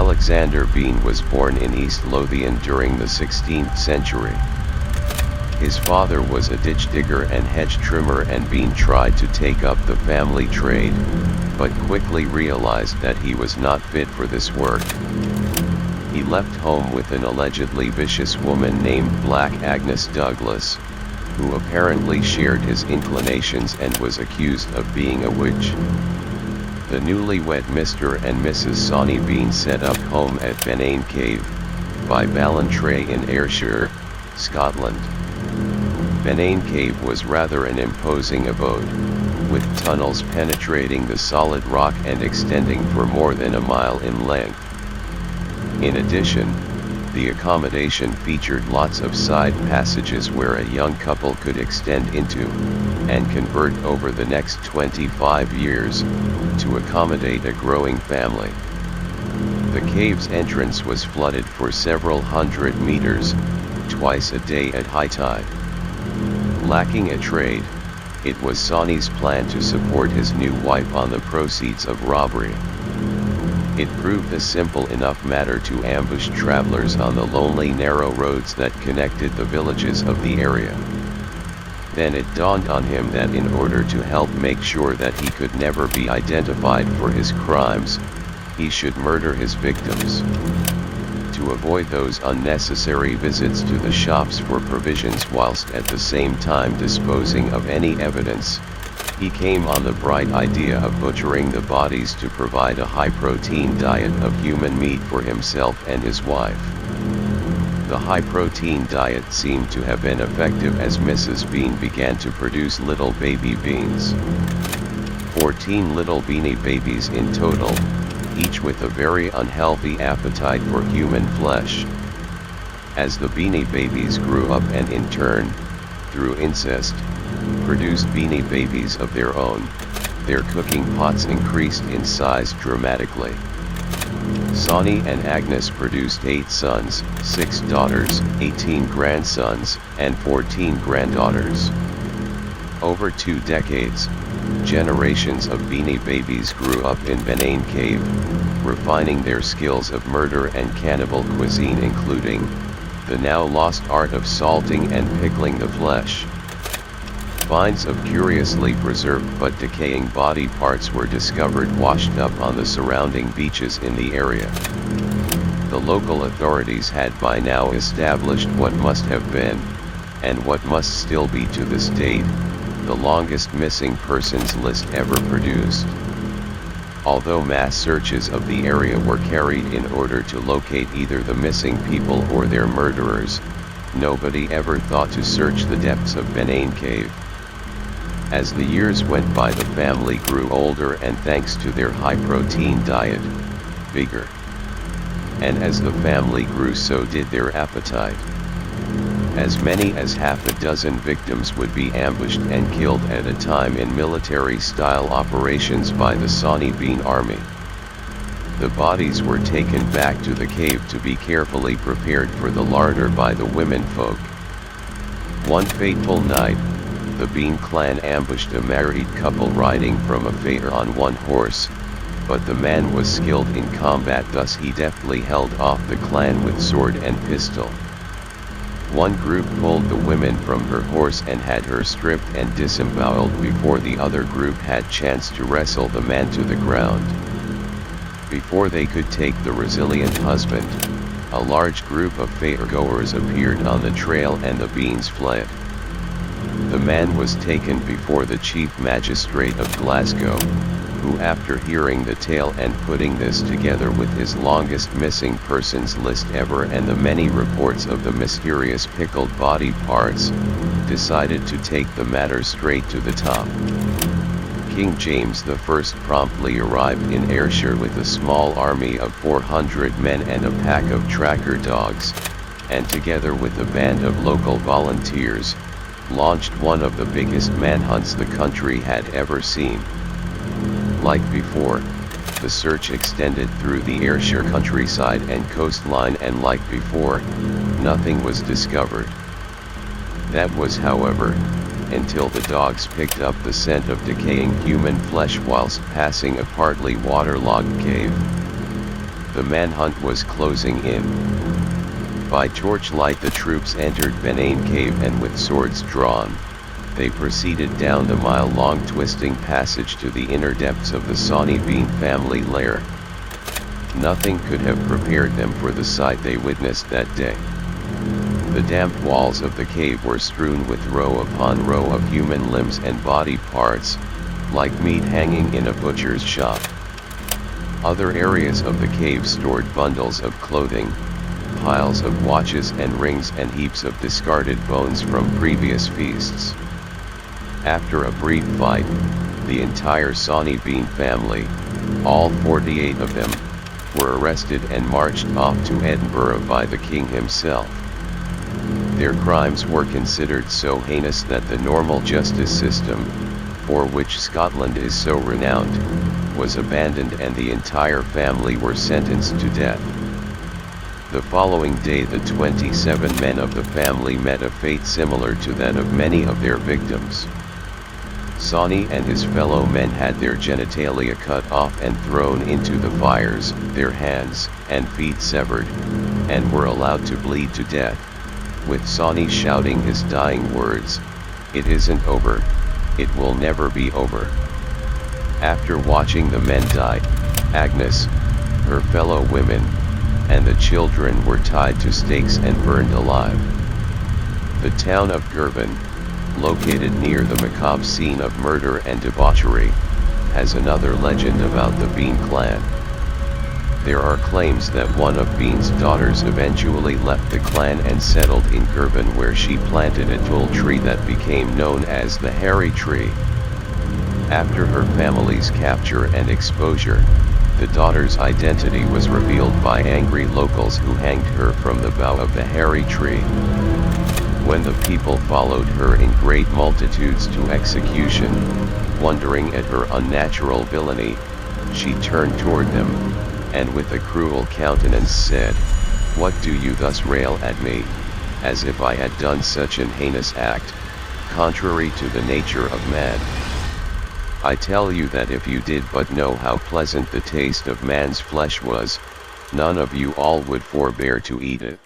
Alexander Beany was born in East Lothian during the 16th century. His father was a ditch digger and hedge trimmer, and Beany tried to take up the family trade, but quickly realized that he was not fit for this work. He left home with an allegedly vicious woman named Black Agnes Douglas, who apparently shared his inclinations and was accused of being a witch. The newlywed Mr. and Mrs. Sawney Bean set up home at Benane Cave, by Ballantrae in Ayrshire, Scotland. Benane Cave was rather an imposing abode, with tunnels penetrating the solid rock and extending for more than a mile in length. In addition, the accommodation featured lots of side passages where a young couple could extend into, and convert over the next 25 years, to accommodate a growing family. The cave's entrance was flooded for several hundred meters, twice a day at high tide. Lacking a trade, it was Sawney's plan to support his new wife on the proceeds of robbery. It proved a simple enough matter to ambush travelers on the lonely narrow roads that connected the villages of the area. Then it dawned on him that in order to help make sure that he could never be identified for his crimes, he should murder his victims. To avoid those unnecessary visits to the shops for provisions whilst at the same time disposing of any evidence, he came on the bright idea of butchering the bodies to provide a high-protein diet of human meat for himself and his wife. The high-protein diet seemed to have been effective as Mrs. Bean began to produce little baby beans. 14 little Beany babies in total, each with a very unhealthy appetite for human flesh. As the Beany babies grew up and in turn, through incest, produced Beany babies of their own, their cooking pots increased in size dramatically. Sawney and Agnes produced 8 sons, 6 daughters, 18 grandsons, and 14 granddaughters. Over 2 decades, generations of Beany babies grew up in Benane Cave, refining their skills of murder and cannibal cuisine, including the now lost art of salting and pickling the flesh. Finds of curiously preserved but decaying body parts were discovered washed up on the surrounding beaches in the area. The local authorities had by now established what must have been, and what must still be to this date, the longest missing persons list ever produced. Although mass searches of the area were carried in order to locate either the missing people or their murderers, nobody ever thought to search the depths of Benane Cave. As the years went by, the family grew older, and thanks to their high-protein diet, vigor. And as the family grew, so did their appetite. As many as half a dozen victims would be ambushed and killed at a time in military-style operations by the Sawney Bean army. The bodies were taken back to the cave to be carefully prepared for the larder by the womenfolk. One fateful night, the Bean clan ambushed a married couple riding from a fair on one horse, but the man was skilled in combat, thus he deftly held off the clan with sword and pistol. One group pulled the woman from her horse and had her stripped and disemboweled before the other group had chance to wrestle the man to the ground. Before they could take the resilient husband, a large group of fairgoers appeared on the trail and the Beans fled. The man was taken before the Chief Magistrate of Glasgow, who, after hearing the tale and putting this together with his longest missing persons list ever and the many reports of the mysterious pickled body parts, decided to take the matter straight to the top. King James I promptly arrived in Ayrshire with a small army of 400 men and a pack of tracker dogs, and together with a band of local volunteers, launched one of the biggest manhunts the country had ever seen. Like before, the search extended through the Ayrshire countryside and coastline, and like before, nothing was discovered. That was, however, until the dogs picked up the scent of decaying human flesh whilst passing a partly waterlogged cave. The manhunt was closing in. By torchlight the troops entered Benain Cave, and with swords drawn, they proceeded down the mile-long twisting passage to the inner depths of the Sawney Bean family lair. Nothing could have prepared them for the sight they witnessed that day. The damp walls of the cave were strewn with row upon row of human limbs and body parts, like meat hanging in a butcher's shop. Other areas of the cave stored bundles of clothing, piles of watches and rings, and heaps of discarded bones from previous feasts. After a brief fight, the entire Sawney Bean family, all 48 of them, were arrested and marched off to Edinburgh by the king himself. Their crimes were considered so heinous that the normal justice system, for which Scotland is so renowned, was abandoned, and the entire family were sentenced to death. The following day the 27 men of the family met a fate similar to that of many of their victims. Sawney and his fellow men had their genitalia cut off and thrown into the fires, their hands and feet severed, and were allowed to bleed to death, with Sawney shouting his dying words, "It isn't over, it will never be over." After watching the men die, Agnes, her fellow women, and the children were tied to stakes and burned alive. The town of Girvan, located near the macabre scene of murder and debauchery, has another legend about the Bean clan. There are claims that one of Bean's daughters eventually left the clan and settled in Girvan, where she planted a tule tree that became known as the Hairy Tree. After her family's capture and exposure, the daughter's identity was revealed by angry locals who hanged her from the bough of the Hairy Tree. When the people followed her in great multitudes to execution, wondering at her unnatural villainy, she turned toward them, and with a cruel countenance said, "What do you thus rail at me, as if I had done such an heinous act, contrary to the nature of man? I tell you that if you did but know how pleasant the taste of man's flesh was, none of you all would forbear to eat it."